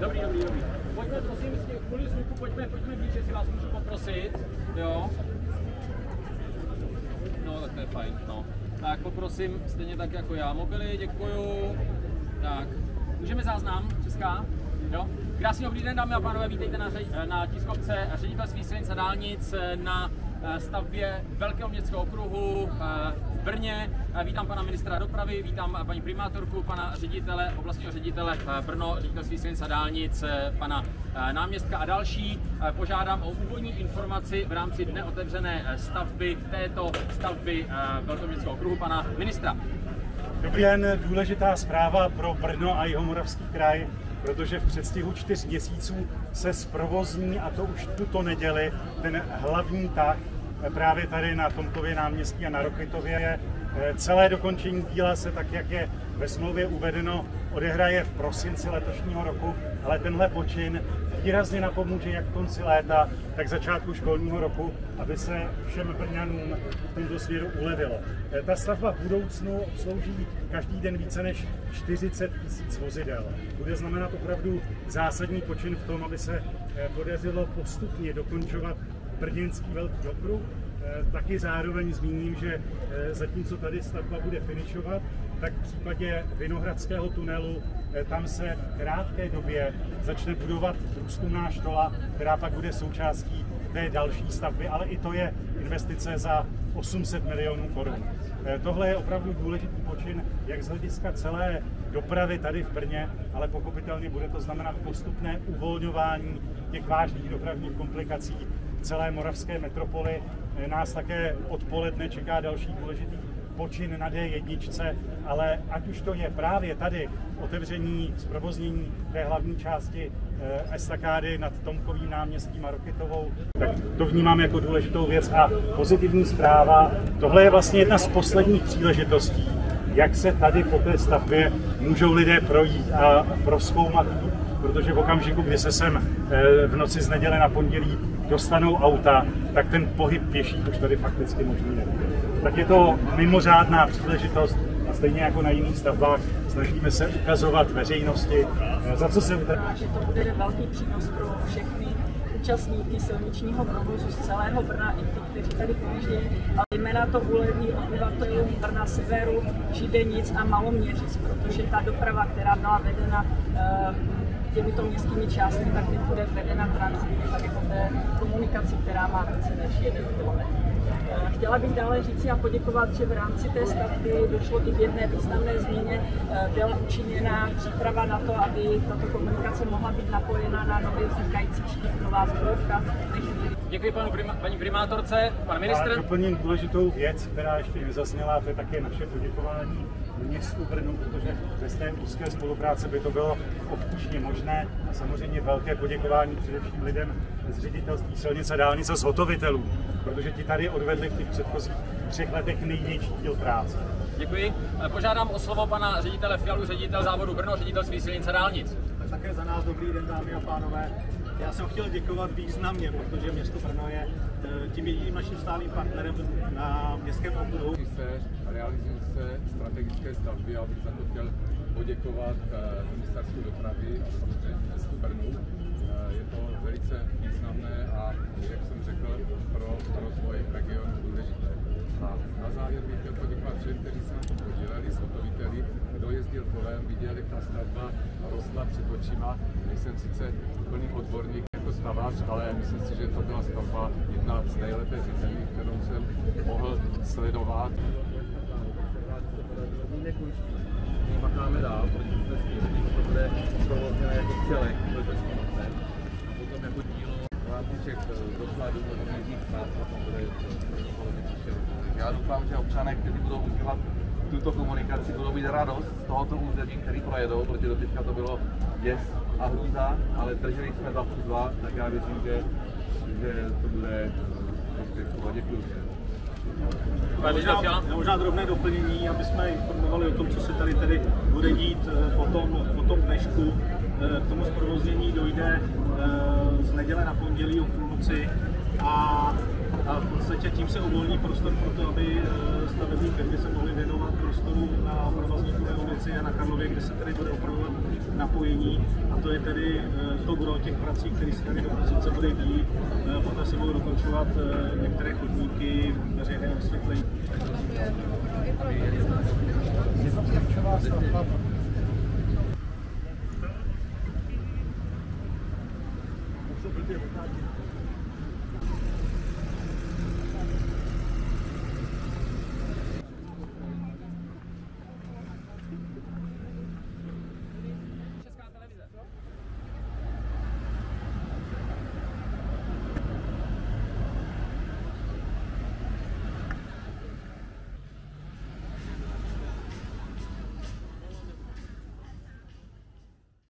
Dobrý. Pojďme prosím, kvůli zvuku, pojďme blíž, jestli vás můžu poprosit, jo. No, tak to je fajn, no. Tak poprosím, stejně tak jako já, mobily, děkuju. Tak, můžeme záznam, Česká, jo. Krásný dobrý den, dámy a pánové, vítejte na tiskovce Ředitelství silnic a dálnic na stavbě Velkého městského okruhu v Brně. Vítám pana ministra dopravy, vítám paní primátorku, pana ředitele, oblastního ředitele Brno, Ředitelství silnic a dálnic, pana náměstka a další. Požádám o úvodní informaci v rámci dne otevřené stavby této stavby Velkého městského okruhu pana ministra. Dobrý den, důležitá zpráva pro Brno a Jihomoravský kraj, protože v předstihu 4 měsíců se zprovozní, a to už tuto neděli, ten hlavní tah právě tady na Tomkově náměstí a na Rokytově. Celé dokončení díla se, tak jak je ve smlouvě uvedeno, odehraje v prosinci letošního roku, ale tenhle počin výrazně napomůže jak konci léta, tak začátku školního roku, aby se všem Brňanům v tomto směru ulevilo. Ta stavba v budoucnu obslouží každý den více než 40 000 vozidel. Bude znamenat opravdu zásadní počin v tom, aby se podařilo postupně dokončovat brněnský velký okruh. Taky zároveň zmíním, že zatímco tady stavba bude finišovat, tak v případě Vinohradského tunelu tam se v krátké době začne budovat průzkumná štola, která pak bude součástí té další stavby, ale i to je investice za 800 milionů korun. Tohle je opravdu důležitý počin, jak z hlediska celé dopravy tady v Brně, ale pochopitelně bude to znamenat postupné uvolňování těch vážných dopravních komplikací v celé moravské metropoli. Nás také odpoledne čeká další důležitý počin na D1, ale ať už to je právě tady otevření, zprovoznění té hlavní části estakády nad Tomkovým náměstím a Rokytovou, tak to vnímám jako důležitou věc a pozitivní zpráva. Tohle je vlastně jedna z posledních příležitostí, jak se tady po té stavbě můžou lidé projít a prozkoumat, protože v okamžiku, kdy se sem v noci z neděle na pondělí dostanou auta, tak ten pohyb pěší už tady fakticky možný nebude. Tak je to mimořádná příležitost a stejně jako na jiných stavbách snažíme se ukazovat veřejnosti, za co se utrpí. Že to bude velký přínos pro všechny účastníky silničního provozu z celého Brna i ty, kteří tady projíždějí, ale zejména to uleví obyvatelům Brna severu, Židenic a Maloměřic, protože ta doprava, která byla vedena těmito městskými částmi, tak teď bude vedena tranzitně tady po té komunikaci, která má více než 1 kilometr. Chtěla bych dále říci a poděkovat, že v rámci té stavby došlo i k jedné významné změně. Byla učiněna příprava na to, aby tato komunikace mohla být napojena na nově vznikající štítová zbrojovka. Děkuji paní primátorce, pan ministr. A doplním důležitou věc, která ještě nezazněla, to je také naše poděkování městu Brnu, protože bez té úzké spolupráce by to bylo obtížně možné. A samozřejmě velké poděkování především lidem z Ředitelství silnic a dálnic a zhotovitelů, protože ti tady odvedli v těch předchozích 3 letech největší díl práce. Děkuji. Požádám o slovo pana ředitele Fialu, ředitel závodu Brno, Ředitelství silnic a dálnic. Tak také za nás dobrý den, dámy a pánové. Já jsem chtěl děkovat významně, protože město Brno je tím jediným naším stálým partnerem na městském okruhu. Realizují se strategické stavby, já bych za to chtěl poděkovat Ministerstvu dopravy a samozřejmě městu Brnu. Je to velice významné a, jak jsem řekl, pro rozvoj regionu důležité. A na závěr bych chtěl poděkovat všem, kteří se na to podíleli, zhotoviteli, kdo jezdil kolem, viděl, jak ta stavba rostla před očima. Nejsem sice úplný odborník jako stavař, ale myslím si, že to byla stavba jedna z nejlépe řízených, kterou jsem mohl sledovat. Makáme dál, protože jsme stížení, že to bude provozněné jako celek letošním roce. A potom jako dílo v rámci všech dokladů do různých stát, a to bude příště. Já doufám, že občané, kteří budou užívat tuto komunikaci, budou mít radost z tohoto území, který projedou, protože do teďka to bylo děs a hrůza, ale drželi jsme za půzva, tak já věřím, že to bude prospěchu. Děkuji. Možná drobné doplnění, aby jsme informovali o tom, co se tady tedy bude dít po tom dnešku. K tomu zprovoznění dojde z neděle na pondělí o půlnoci a v podstatě tím se uvolní prostor pro to, aby stavební firmy se mohly věnovat prostoru na provozníku Liberci a na Karlově, kde se tady bude opravovat napojení, a to je tedy to gro těch prací, které se tady do prosince bude dít. Poté se budou dokončovat některé chodníky, veřejné osvětlení. Je to klíčová stavba. To jsou